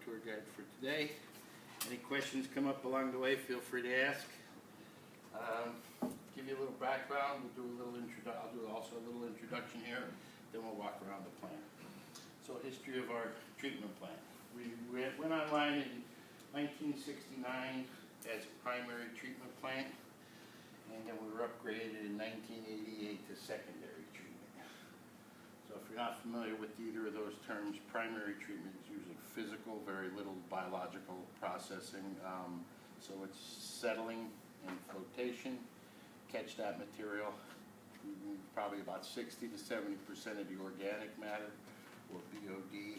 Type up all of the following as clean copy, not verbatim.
tour guide for today. Any questions come up along the way, feel free to ask. Give you a little background, we'll do a little I'll do also a little introduction here, then we'll walk around the plant. So history of our treatment plant. We went online in 1969 as a primary treatment plant, and then we were upgraded in 1988 to secondary treatment. So if you're not familiar with either of those terms, primary treatment is usually physical, very little biological processing. So it's settling and flotation, catch that material, probably about 60 to 70% of the organic matter, or BOD,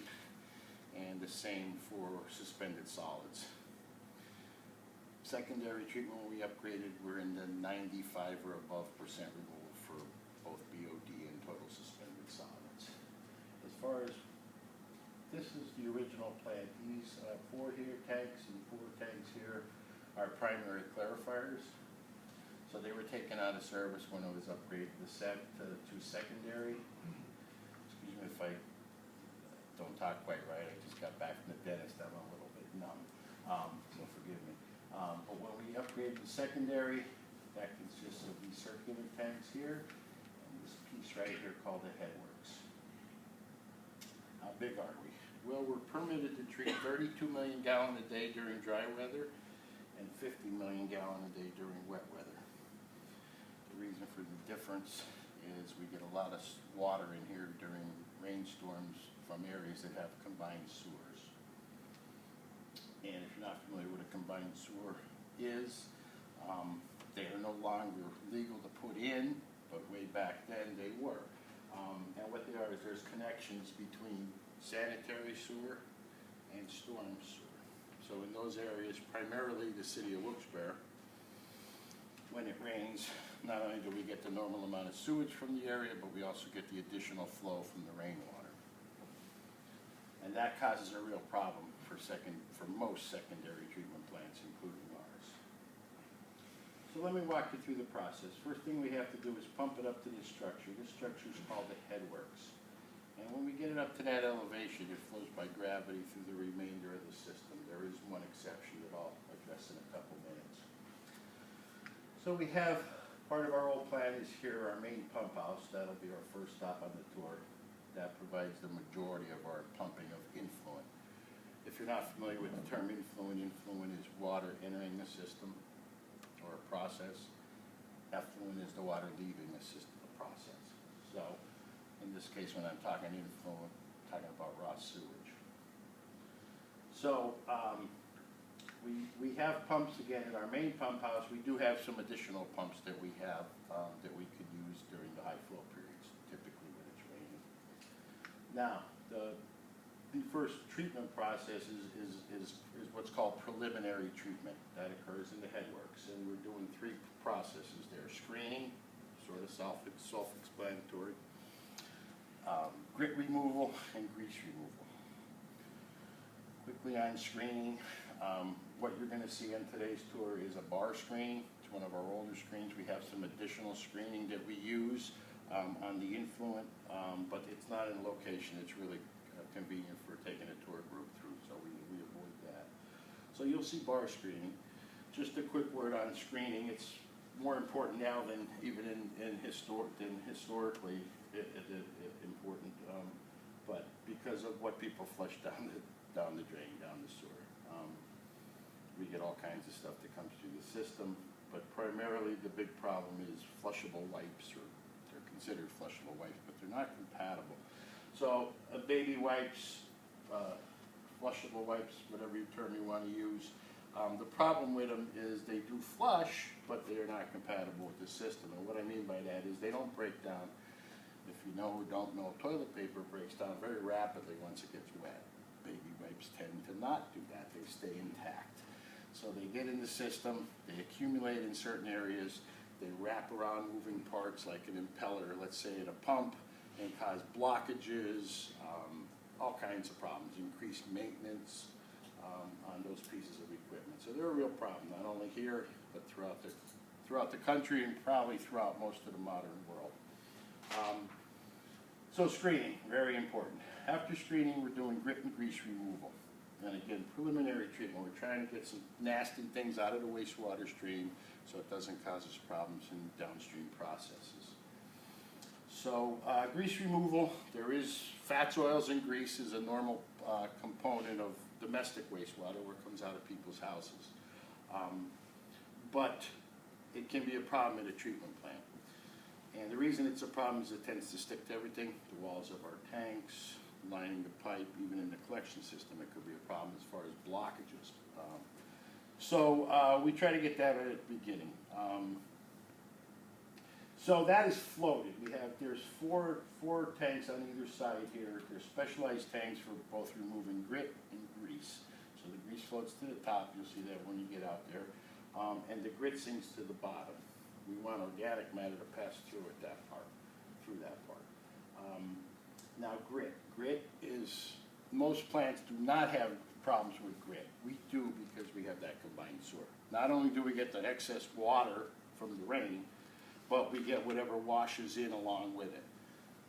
and the same for suspended solids. Secondary treatment, when we upgraded, we're in the 95 or above % removal for both BOD and total suspended solids. As far as, this is the original plant. These 4 tanks and 4 tanks here are primary clarifiers. So they were taken out of service when it was upgraded to secondary. Excuse me if I don't talk quite right. I just got back from the dentist. I'm a little bit numb, so forgive me. But when we upgraded to secondary, that consists of these circular tanks here and this piece right here called the headworks. How big are we? Well, we're permitted to treat 32 million gallons a day during dry weather and 50 million gallons a day during wet weather. The reason for the difference is we get a lot of water in here during rainstorms from areas that have combined sewers. And if you're not familiar with what a combined sewer is, they are no longer legal to put in, but way back then they were. And what they are is there's connections between sanitary sewer and storm sewer. So in those areas, primarily the city of Wilkes-Barre, when it rains, not only do we get the normal amount of sewage from the area, but we also get the additional flow from the rainwater. And that causes a real problem for most secondary treatment plants, including ours. So let me walk you through the process. First thing we have to do is pump it up to this structure. This structure is called the headworks. And when we get it up to that elevation, it flows by gravity through the remainder of the system. There is one exception that I'll address in a couple minutes. So we have, part of our old plant is here, our main pump house. That'll be our first stop on the tour. That provides the majority of our pumping of influent. If you're not familiar with the term influent is water entering the system or a process. Effluent is the water leaving the system, the process. So in this case, when I'm talking influent, I'm talking about raw sewage. So we have pumps again at our main pump house. We do have some additional pumps that we have that we could use during the high flow periods, typically when it's raining. Now, the first treatment process is what's called preliminary treatment. That occurs in the headworks, and we're doing 3 processes there. Screening, sort of self-explanatory, grit removal, and grease removal. Quickly on screening, what you're going to see on today's tour is a bar screening. It's one of our older screens. We have some additional screening that we use on the influent, but it's not in location. It's really convenient for taking a tour group through, so we avoid that. So you'll see bar screening. Just a quick word on screening. It's more important now than even historically important, but because of what people flush down the drain, down the sewer. We get all kinds of stuff that comes through the system, but primarily the big problem is flushable wipes, or they're considered flushable wipes, but they're not compatible. So baby wipes, flushable wipes, whatever term you want to use. The problem with them is they do flush, but they are not compatible with the system. And what I mean by that is they don't break down. If you know or don't know, toilet paper breaks down very rapidly once it gets wet. Baby wipes tend to not do that. They stay intact. So they get in the system, they accumulate in certain areas, they wrap around moving parts like an impeller, let's say in a pump, and cause blockages, all kinds of problems, increased maintenance on those pieces of equipment. So they're a real problem, not only here, but throughout the country and probably throughout most of the modern world. So screening, very important. After screening, we're doing grit and grease removal. And again, preliminary treatment, we're trying to get some nasty things out of the wastewater stream so it doesn't cause us problems in downstream processes. So grease removal, there is fats, oils, and grease is a normal component of domestic wastewater where it comes out of people's houses. But it can be a problem at a treatment plant. And the reason it's a problem is it tends to stick to everything, the walls of our tanks, lining the pipe, even in the collection system, it could be a problem as far as blockages. So we try to get that at the beginning. So that is floated. There's four tanks on either side here. There's specialized tanks for both removing grit and grease. So the grease floats to the top. You'll see that when you get out there. And the grit sinks to the bottom. We want organic matter to pass through that part. Now grit. Grit is, most plants do not have problems with grit. We do because we have that combined sewer. Not only do we get the excess water from the rain, but we get whatever washes in along with it.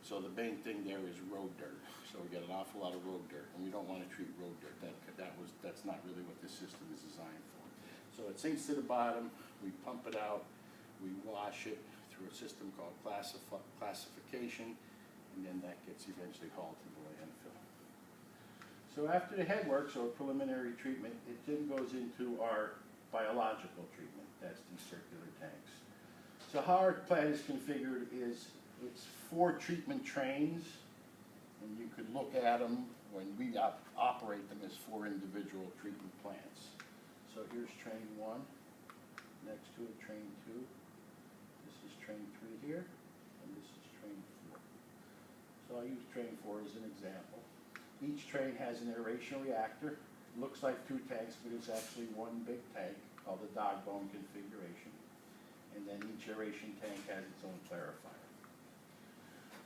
So the main thing there is road dirt. So we get an awful lot of road dirt, and we don't want to treat road dirt. That's not really what this system is designed for. So it sinks to the bottom, we pump it out, we wash it through a system called classification, and then that gets eventually hauled to the landfill. So after the head works, or preliminary treatment, it then goes into our biological treatment. That's these circular tanks. So how our plant is configured is it's 4 treatment trains, and you could look at them when we operate them as 4 individual treatment plants. So here's train 1, next to it train 2, this is train 3 here, and this is train 4. So I use train 4 as an example. Each train has an aeration reactor. Looks like 2 tanks, but it's actually one big tank called the dog bone configuration. And then each aeration tank has its own clarifier.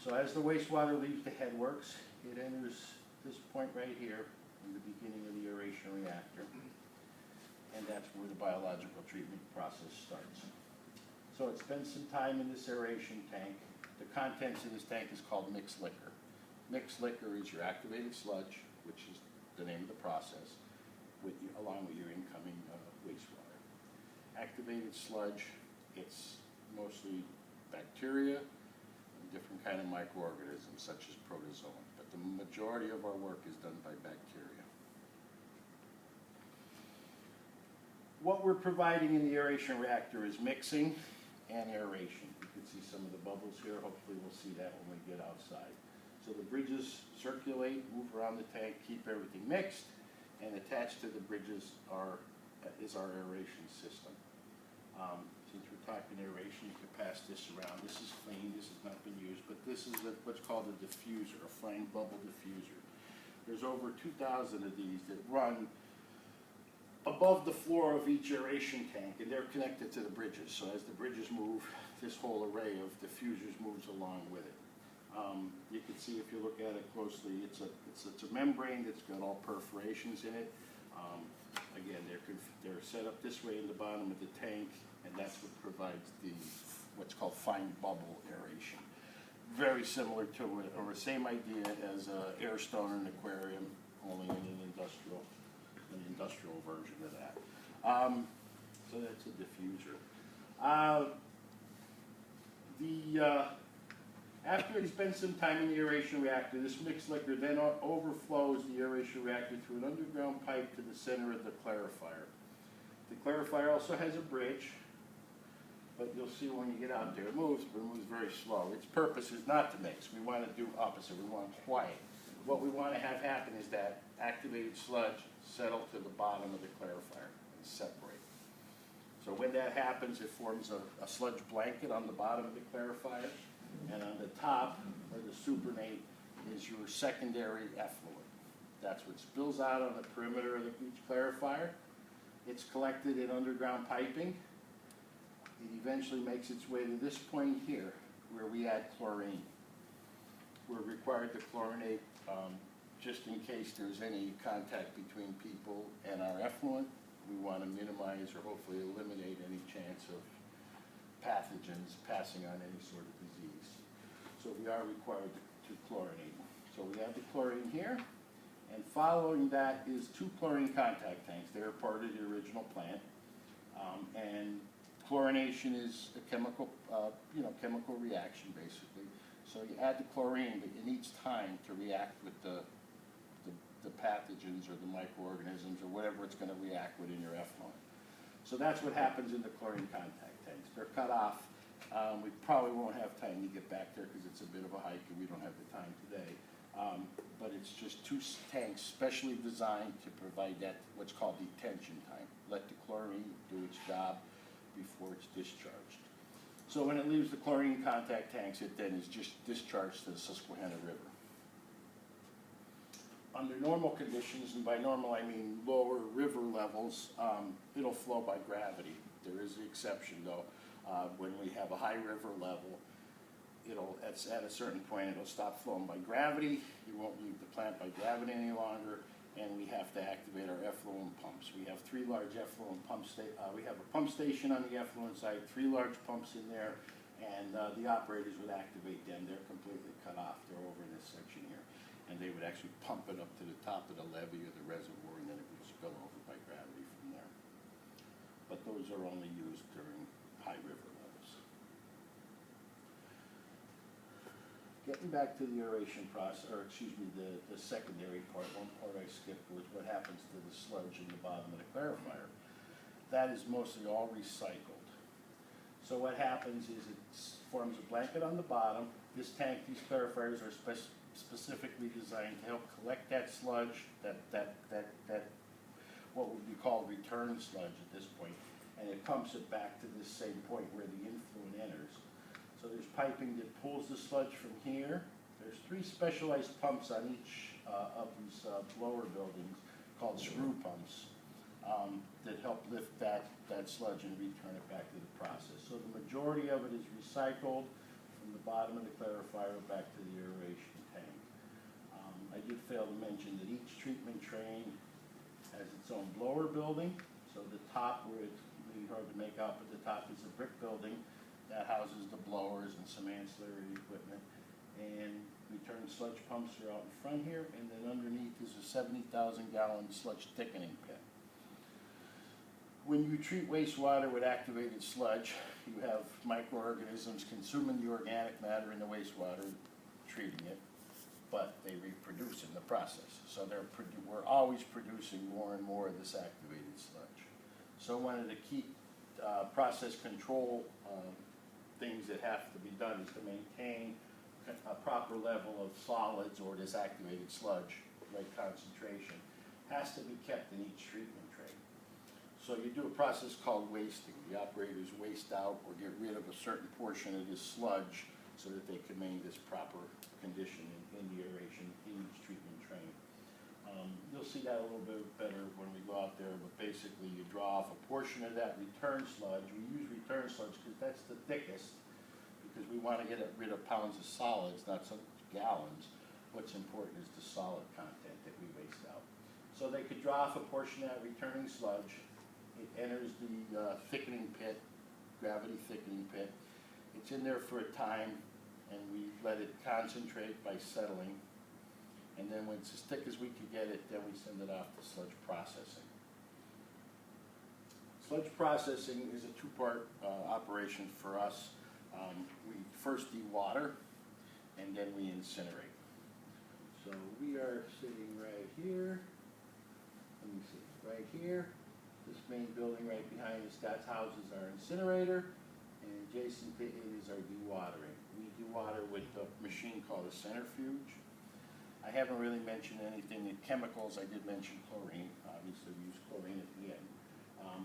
So as the wastewater leaves the headworks, it enters this point right here in the beginning of the aeration reactor. And that's where the biological treatment process starts. So it spends some time in this aeration tank. The contents in this tank is called mixed liquor. Mixed liquor is your activated sludge, which is the name of the process, along with your incoming wastewater. Activated sludge, it's mostly bacteria and different kind of microorganisms such as protozoan, but the majority of our work is done by bacteria. What we're providing in the aeration reactor is mixing and aeration. You can see some of the bubbles here. Hopefully we'll see that when we get outside. So the bridges circulate, move around the tank, keep everything mixed, and attached to the bridges is our aeration system. Since we're talking aeration, you can pass this around. This is clean, this has not been used, but this is what's called a diffuser, a flying bubble diffuser. There's over 2,000 of these that run above the floor of each aeration tank, and they're connected to the bridges. So as the bridges move, this whole array of diffusers moves along with it. You can see if you look at it closely, it's a membrane that's got all perforations in it. Again, they're set up this way in the bottom of the tank, and that's what provides what's called fine bubble aeration. Very similar to it, or the same idea as air stone in an aquarium, only in an industrial version of that. So that's a diffuser. After it spends some time in the aeration reactor, this mixed liquor then overflows the aeration reactor through an underground pipe to the center of the clarifier. The clarifier also has a bridge, but you'll see when you get out there, it moves, but it moves very slow. Its purpose is not to mix. We want to do opposite. We want quiet. What we want to have happen is that activated sludge settle to the bottom of the clarifier and separate. So when that happens, it forms a sludge blanket on the bottom of the clarifier, and on the top, or the supernate, is your secondary effluent. That's what spills out on the perimeter of each clarifier. It's collected in underground piping. It eventually makes its way to this point here, where we add chlorine. We're required to chlorinate just in case there's any contact between people and our effluent. We want to minimize or hopefully eliminate any chance of pathogens passing on any sort of disease. So we are required to chlorinate. So we add the chlorine here, And following that is 2 chlorine contact tanks. They're part of the original plant. And chlorination is a chemical, chemical reaction basically. So you add the chlorine, but it needs time to react with the pathogens or the microorganisms or whatever it's going to react with in your effluent. So that's what happens in the chlorine contact tanks. They're cut off. We probably won't have time to get back there because it's a bit of a hike and we don't have the time today. But it's just 2 tanks specially designed to provide that, what's called detention time. Let the chlorine do its job before it's discharged. So when it leaves the chlorine contact tanks, it then is just discharged to the Susquehanna River. Under normal conditions, and by normal I mean lower river levels, it'll flow by gravity. There is the exception though. When we have a high river level, at a certain point it'll stop flowing by gravity. You won't leave the plant by gravity any longer, and we have to activate our effluent pumps. We have 3 large effluent pumps. We have a pump station on the effluent side, 3 large pumps in there, and the operators would activate them. They're completely cut off. They're over in this section here. And they would actually pump it up to the top of the levee or the reservoir, and then it would spill over by gravity from there. But those are only used during high river levels. Getting back to the aeration process, or excuse me, the secondary part, one part I skipped was what happens to the sludge in the bottom of the clarifier. That is mostly all recycled. So what happens is it forms a blanket on the bottom. This tank, these clarifiers are specifically designed to help collect that sludge, that what would be called return sludge at this point, and it pumps it back to this same point where the influent enters. So there's piping that pulls the sludge from here. There's 3 specialized pumps on each of these blower buildings called screw pumps that help lift that sludge and return it back to the process. So the majority of it is recycled from the bottom of the clarifier back to the aeration tank. I did fail to mention that each treatment train has its own blower building. So the top, where it's really hard to make out, but the top is a brick building that houses the blowers and some ancillary equipment. And return sludge pumps are out in front here, and then underneath is a 70,000-gallon sludge thickening pit. When you treat wastewater with activated sludge, you have microorganisms consuming the organic matter in the wastewater, treating it, but they reproduce in the process. So we're always producing more and more of this activated sludge. So one of the key process control things that have to be done is to maintain a proper level of solids or this activated sludge, right concentration, has to be kept in each treatment train. So you do a process called wasting. The operators waste out or get rid of a certain portion of this sludge so that they can maintain this proper condition in the aeration in each treatment train. You'll see that a little bit better when we go out there, but basically you draw off a portion of that return sludge. We use return sludge because that's the thickest, because we want to get rid of pounds of solids, not so much gallons. What's important is the solid content that we waste out. So they could draw off a portion of that returning sludge. It enters the thickening pit, gravity thickening pit. It's in there for a time, and we let it concentrate by settling. And then when it's as thick as we can get it, then we send it off to sludge processing. Sludge processing is a 2-part operation for us. We first dewater, and then we incinerate. So we are sitting right here. Let me see, right here. This main building right behind us, that houses our incinerator, and adjacent to it is our dewatering. We dewater with a machine called a centrifuge. I haven't really mentioned anything in chemicals. I did mention chlorine. Obviously, we use chlorine at the end.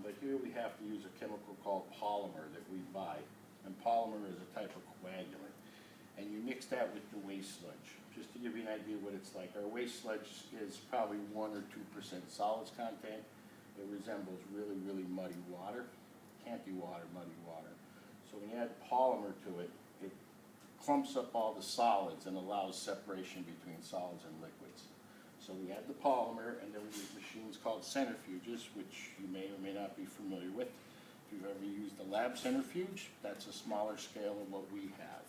But here we have to use a chemical called polymer that we buy. And polymer is a type of coagulant. And you mix that with the waste sludge. Just to give you an idea what it's like, our waste sludge is probably 1 or 2% solids content. It resembles really, really muddy water. Can't dewater muddy water. So when you add polymer to it, it clumps up all the solids and allows separation between solids and liquids. So we add the polymer, and then we use machines called centrifuges, which you may or may not be familiar with. If you've ever used a lab centrifuge, that's a smaller scale of what we have.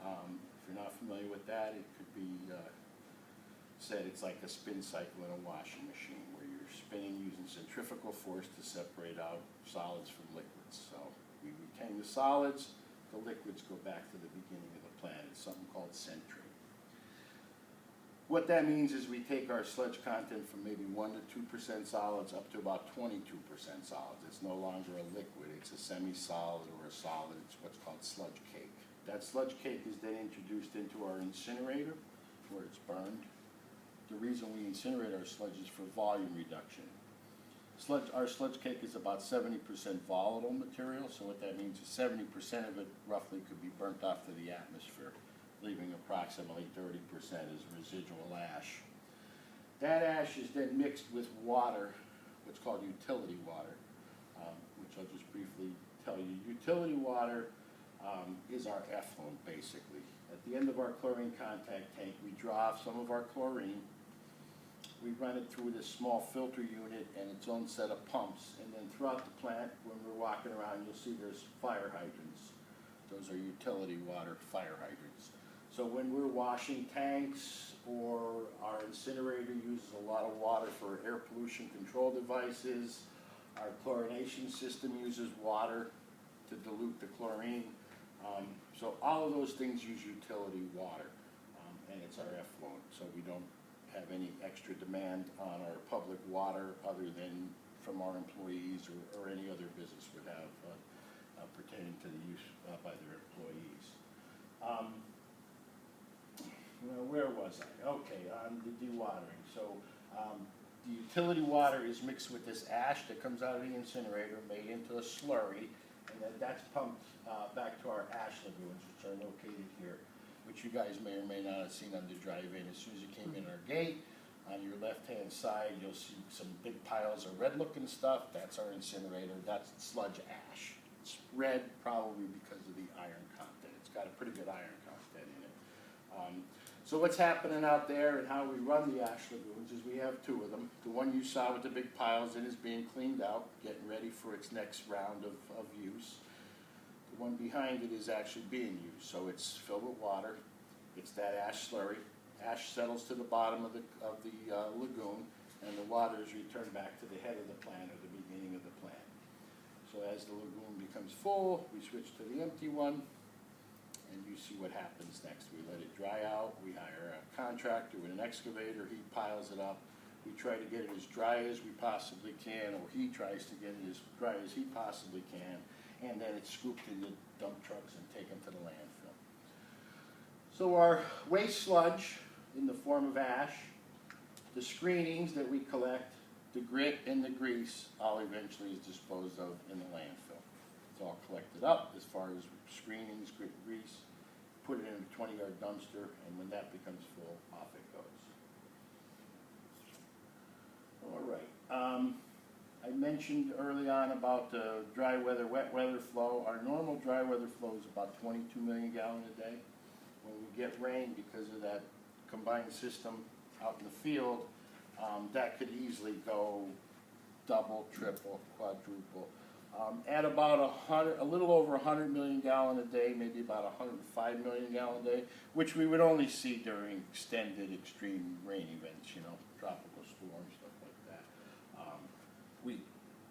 If you're not familiar with that, it could be said it's like a spin cycle in a washing machine where you're spinning using centrifugal force to separate out solids from liquids. So we retain the solids, the liquids go back to the beginning of the plant. It's something called centering. What that means is we take our sludge content from maybe 1 to 2% solids up to about 22% solids. It's no longer a liquid, it's a semi-solid or a solid. It's what's called sludge cake. That sludge cake is then introduced into our incinerator where it's burned. The reason we incinerate our sludge is for volume reduction. Our sludge cake is about 70% volatile material, so what that means is 70% of it roughly could be burnt off to the atmosphere, leaving approximately 30% as residual ash. That ash is then mixed with water, what's called utility water, which I'll just briefly tell you. Utility water is our effluent, basically. At the end of our chlorine contact tank, we draw off some of our chlorine. We run it through this small filter unit and its own set of pumps. And then throughout the plant, when we're walking around, you'll see there's fire hydrants. Those are utility water fire hydrants. So when we're washing tanks or our incinerator uses a lot of water for air pollution control devices, our chlorination system uses water to dilute the chlorine. So all of those things use utility water, and it's our effluent, so we don't have any extra demand on our public water other than from our employees or any other business would have pertaining to the use by their employees. Well, where was I? Okay, on the dewatering. So the utility water is mixed with this ash that comes out of the incinerator, made into a slurry, and then that's pumped back to our ash lagoons, which are located here, which you guys may or may not have seen on the drive-in. As soon as you came in our gate, on your left-hand side, you'll see some big piles of red-looking stuff. That's our incinerator. That's sludge ash. It's red probably because of the iron content. It's got a pretty good iron content in it. So what's happening out there and how we run the ash lagoons is we have two of them. The one you saw with the big piles in is being cleaned out, getting ready for its next round of use. The one behind it is actually being used, so it's filled with water. It's that ash slurry. Ash settles to the bottom of the lagoon, and the water is returned back to the head of the plant or the beginning of the plant. So as the lagoon becomes full, we switch to the empty one, and you see what happens next. We let it dry out. We hire a contractor with an excavator. He piles it up. We try to get it as dry as we possibly can, or he tries to get it as dry as he possibly can, and then it's scooped into dump trucks and taken to the landfill. So our waste sludge in the form of ash, the screenings that we collect, the grit and the grease, all eventually is disposed of in the landfill. It's all collected up as far as screenings, grit, grease, put it in a 20-yard dumpster, and when that becomes full, off it goes. All right. I mentioned early on about the dry weather, wet weather flow. Our normal dry weather flow is about 22 million gallons a day. When we get rain, because of that combined system out in the field, that could easily go double, triple, quadruple. At about a little over 100 million gallon a day, maybe about 105 million gallon a day, which we would only see during extended extreme rain events, you know, tropical storms, stuff like that. We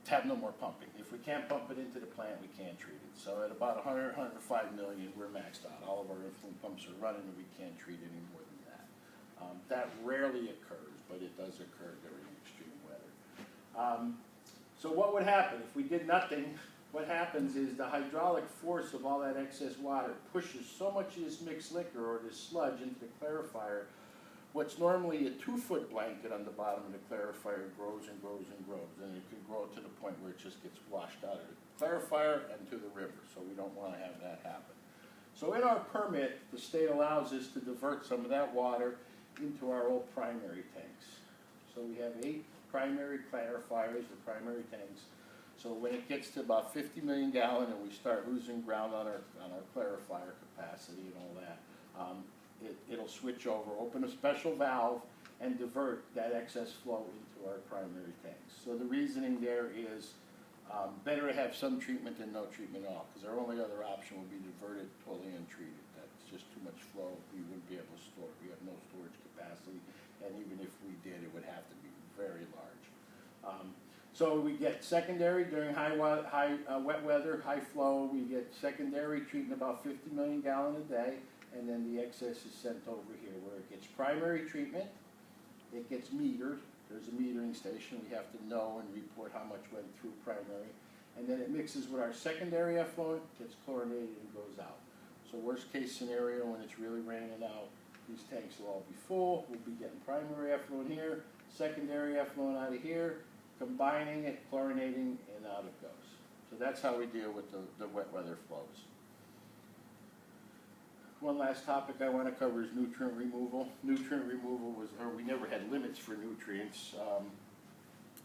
have no more pumping. If we can't pump it into the plant, we can't treat it. So at about 100, 105 million, we're maxed out. All of our influent pumps are running, and we can't treat any more than that. That rarely occurs, but it does occur during extreme weather. So what would happen if we did nothing? What happens is the hydraulic force of all that excess water pushes so much of this mixed liquor or this sludge into the clarifier. What's normally a 2-foot blanket on the bottom of the clarifier grows and grows and grows, and it can grow to the point where it just gets washed out of the clarifier and to the river, so we don't want to have that happen. So in our permit, the state allows us to divert some of that water into our old primary tanks. So we have 8 primary clarifiers or primary tanks. So when it gets to about 50 million gallon and we start losing ground on our clarifier capacity and all that, it'll switch over, open a special valve, and divert that excess flow into our primary tanks. So the reasoning there is better to have some treatment than no treatment at all, because our only other option would be to divert it totally untreated. That's just too much flow. We wouldn't be able to store it. We have no storage capacity, and even if we did, it would have to be very large. So we get secondary during wet weather, high flow. We get secondary treating about 50 million gallons a day, and then the excess is sent over here where it gets primary treatment. It gets metered. There's a metering station. We have to know and report how much went through primary, and then it mixes with our secondary effluent, gets chlorinated, and goes out. So worst case scenario, when it's really raining out, these tanks will all be full. We'll be getting primary effluent here, secondary effluent out of here, combining it, chlorinating, and out it goes. So that's how we deal with the wet weather flows. One last topic I want to cover is nutrient removal. Nutrient removal we never had limits for nutrients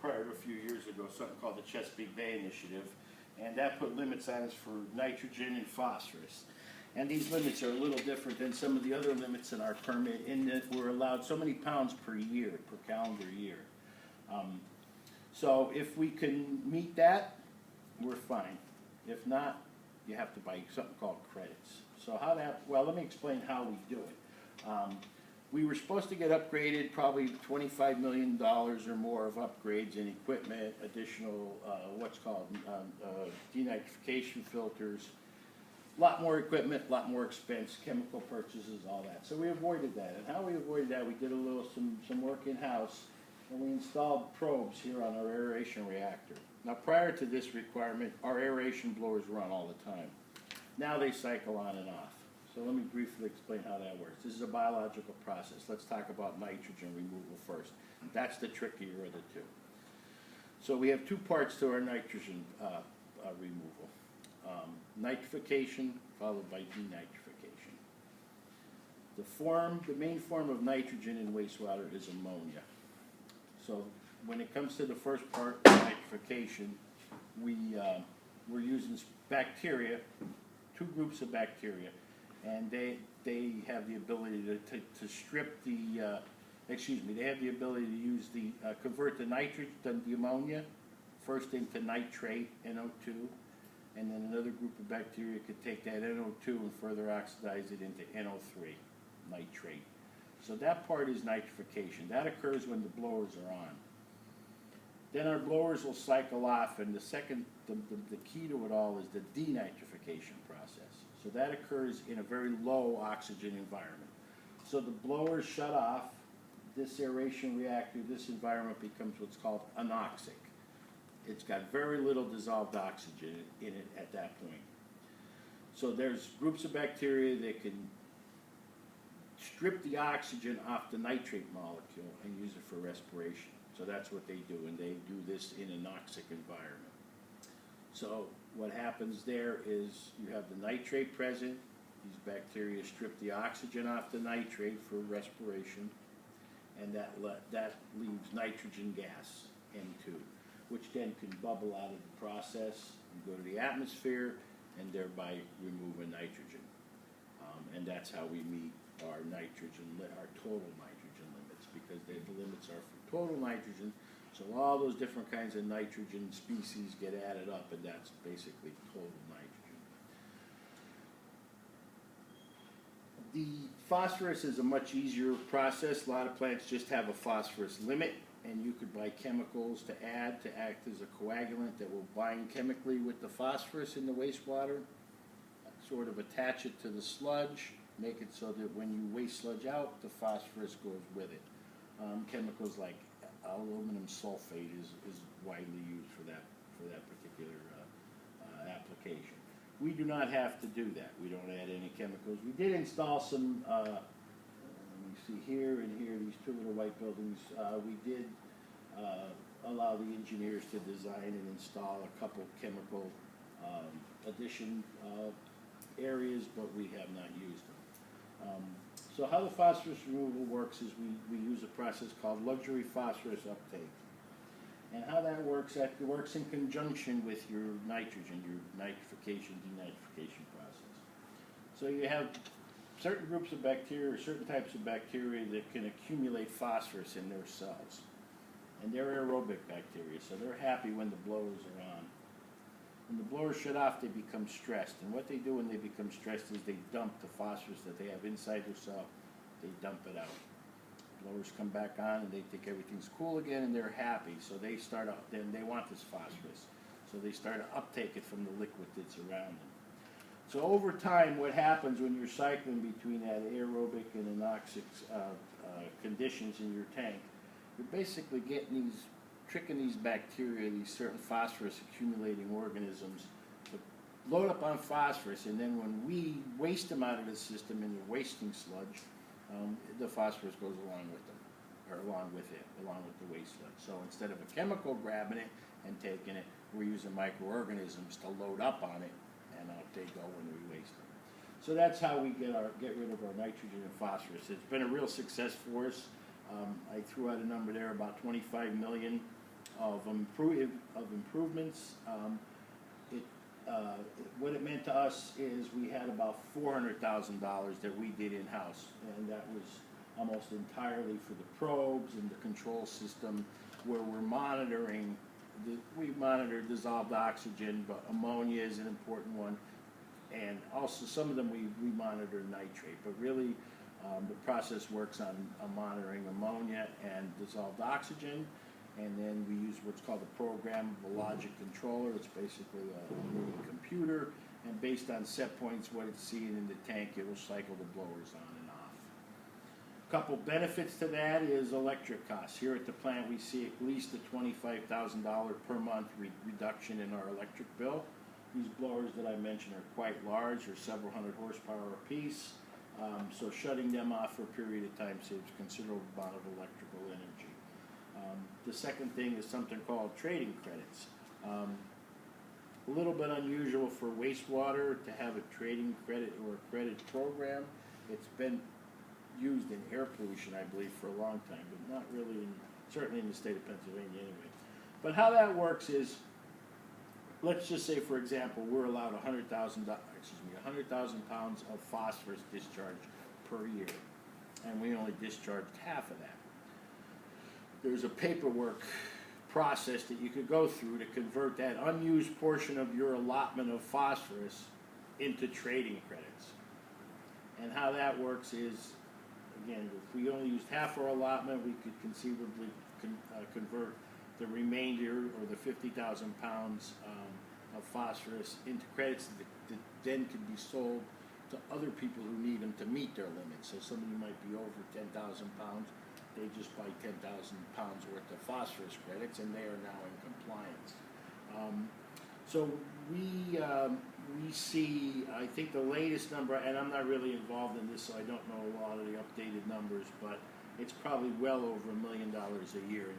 prior to a few years ago, something called the Chesapeake Bay Initiative, and that put limits on us for nitrogen and phosphorus. And these limits are a little different than some of the other limits in our permit in that we're allowed so many pounds per year, per calendar year. So if we can meet that, we're fine. If not, you have to buy something called credits. So well, let me explain how we do it. We were supposed to get upgraded probably $25 million or more of upgrades in equipment, additional what's called denitrification filters, a lot more equipment, a lot more expense, chemical purchases, all that. So we avoided that. And how we avoided that, we did some work in-house, and we installed probes here on our aeration reactor. Now prior to this requirement, our aeration blowers run all the time. Now they cycle on and off. So let me briefly explain how that works. This is a biological process. Let's talk about nitrogen removal first. That's the trickier of the two. So we have two parts to our nitrogen removal. Nitrification followed by denitrification. The main form of nitrogen in wastewater is ammonia. So when it comes to the first part, nitrification, we're using bacteria, two groups of bacteria, and they have the ability to strip the, they have the ability to use convert the ammonia first into nitrate, NO2, and then another group of bacteria could take that NO2 and further oxidize it into NO3, nitrate. So that part is nitrification. That occurs when the blowers are on. Then our blowers will cycle off, and the key to it all is the denitrification process. So that occurs in a very low oxygen environment. So the blowers shut off, this aeration reactor, this environment becomes what's called anoxic. It's got very little dissolved oxygen in it at that point. So there's groups of bacteria that can strip the oxygen off the nitrate molecule and use it for respiration. So that's what they do, and they do this in an anoxic environment. So what happens there is you have the nitrate present. These bacteria strip the oxygen off the nitrate for respiration, and that leaves nitrogen gas, N2, which then can bubble out of the process and go to the atmosphere and thereby remove nitrogen. And that's how we meet our total nitrogen limits, because the limits are for total nitrogen. So all those different kinds of nitrogen species get added up, and that's basically total nitrogen. The phosphorus is a much easier process. A lot of plants just have a phosphorus limit, and you could buy chemicals to add to act as a coagulant that will bind chemically with the phosphorus in the wastewater, sort of attach it to the sludge, make it so that when you waste sludge out, the phosphorus goes with it. Chemicals like aluminum sulfate is widely used for that particular application. We do not have to do that. We don't add any chemicals. We did install some, let me see here and here, these two little white buildings. We did allow the engineers to design and install a couple chemical addition areas, but we have not used them. So how the phosphorus removal works is we use a process called luxury phosphorus uptake. And how that works in conjunction with your nitrogen, your nitrification, denitrification process. So you have certain groups of bacteria or certain types of bacteria that can accumulate phosphorus in their cells. And they're aerobic bacteria, so they're happy when the blowers are on. When the blowers shut off, they become stressed. And what they do when they become stressed is they dump the phosphorus that they have inside their cell. They dump it out. Blowers come back on and they think everything's cool again and they're happy. So they start up, then they want this phosphorus. So they start to uptake it from the liquid that's around them. So over time, what happens when you're cycling between that aerobic and anoxic conditions in your tank, you're basically tricking these bacteria, these certain phosphorus accumulating organisms, to load up on phosphorus, and then when we waste them out of the system in the wasting sludge, the phosphorus goes along with them, or along with the waste sludge. So instead of a chemical grabbing it and taking it, we're using microorganisms to load up on it, and out they go when we waste them. So that's how we get rid of our nitrogen and phosphorus. It's been a real success for us. I threw out a number there, about 25 million of improvements. What it meant to us is we had about $400,000 that we did in-house, and that was almost entirely for the probes and the control system, where we're monitoring. We monitor dissolved oxygen, but ammonia is an important one, and also some of them we monitor nitrate. But really, the process works on monitoring ammonia and dissolved oxygen. And then we use what's called a programmable logic controller. It's basically a mini computer, and based on set points, what it's seeing in the tank, it will cycle the blowers on and off. A couple benefits to that is electric costs. Here at the plant, we see at least a $25,000 per month reduction in our electric bill. These blowers that I mentioned are quite large, they're several hundred horsepower apiece, so shutting them off for a period of time saves a considerable amount of electrical energy. The second thing is something called trading credits. A little bit unusual for wastewater to have a trading credit or a credit program. It's been used in air pollution, I believe, for a long time, but not really, certainly in the state of Pennsylvania anyway. But how that works is, let's just say, for example, we're allowed 100,000 pounds of phosphorus discharged per year, and we only discharged half of that. There's a paperwork process that you could go through to convert that unused portion of your allotment of phosphorus into trading credits. And how that works is, again, if we only used half our allotment, we could conceivably convert the remainder, or the 50,000 pounds of phosphorus, into credits that then could be sold to other people who need them to meet their limits. So somebody might be over 10,000 pounds. They just buy 10,000 pounds worth of phosphorus credits, and they are now in compliance. So we see, I think the latest number, and I'm not really involved in this, so I don't know a lot of the updated numbers, but it's probably well over $1 million a year in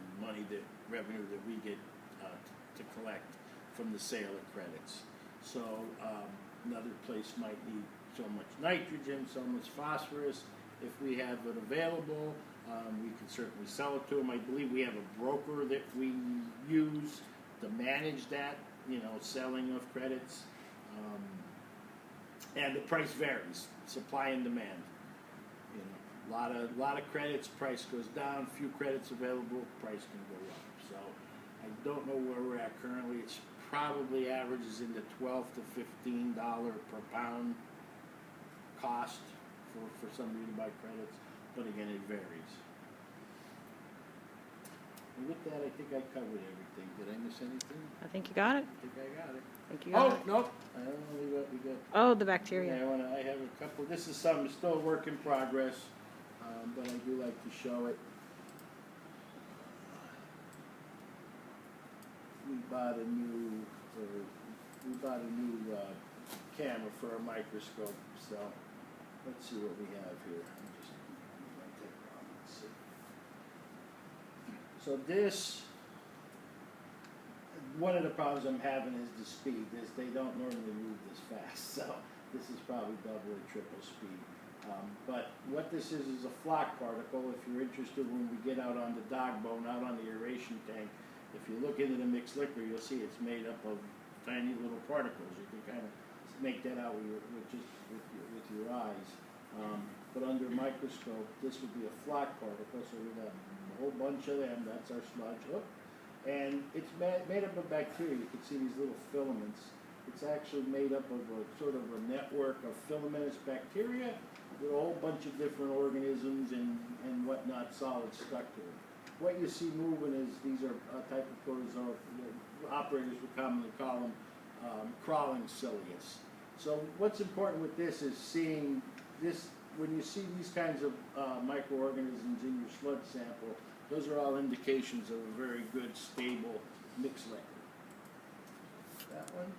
revenue that we get to collect from the sale of credits. So another place might need so much nitrogen, so much phosphorus. If we have it available, we can certainly sell it to them. I believe we have a broker that we use to manage that, selling of credits. And the price varies, supply and demand. A lot of credits, price goes down. Few credits available, price can go up. So I don't know where we're at currently. It's probably averages in the $12 to $15 per pound cost for somebody to buy credits. But again, it varies. And with that, I think I covered everything. Did I miss anything? I think you got it. I think I got it. I think you got it. Nope. I don't know what we got. Oh, the bacteria. Yeah, I have a couple. This is something still a work in progress, but I do like to show it. We bought a new camera for a microscope. So let's see what we have here. Let's see. So this, one of the problems I'm having is the speed. They don't normally move this fast, so this is probably double or triple speed. But what this is a flock particle. If you're interested, when we get out on the dog bone, out on the aeration tank, if you look into the mixed liquor, you'll see it's made up of tiny little particles. You can kind of make that out with your eyes. But under a microscope, this would be a flock particle, so we'd have a whole bunch of them. That's our sludge. And it's made up of bacteria. You can see these little filaments. It's actually made up of a sort of a network of filamentous bacteria with a whole bunch of different organisms and whatnot, solid stuck to it. What you see moving is these are a type of protozoa. Operators would commonly call them crawling cilius. So what's important with this is seeing this, when you see these kinds of microorganisms in your sludge sample, those are all indications of a very good, stable mixed liquid. That one.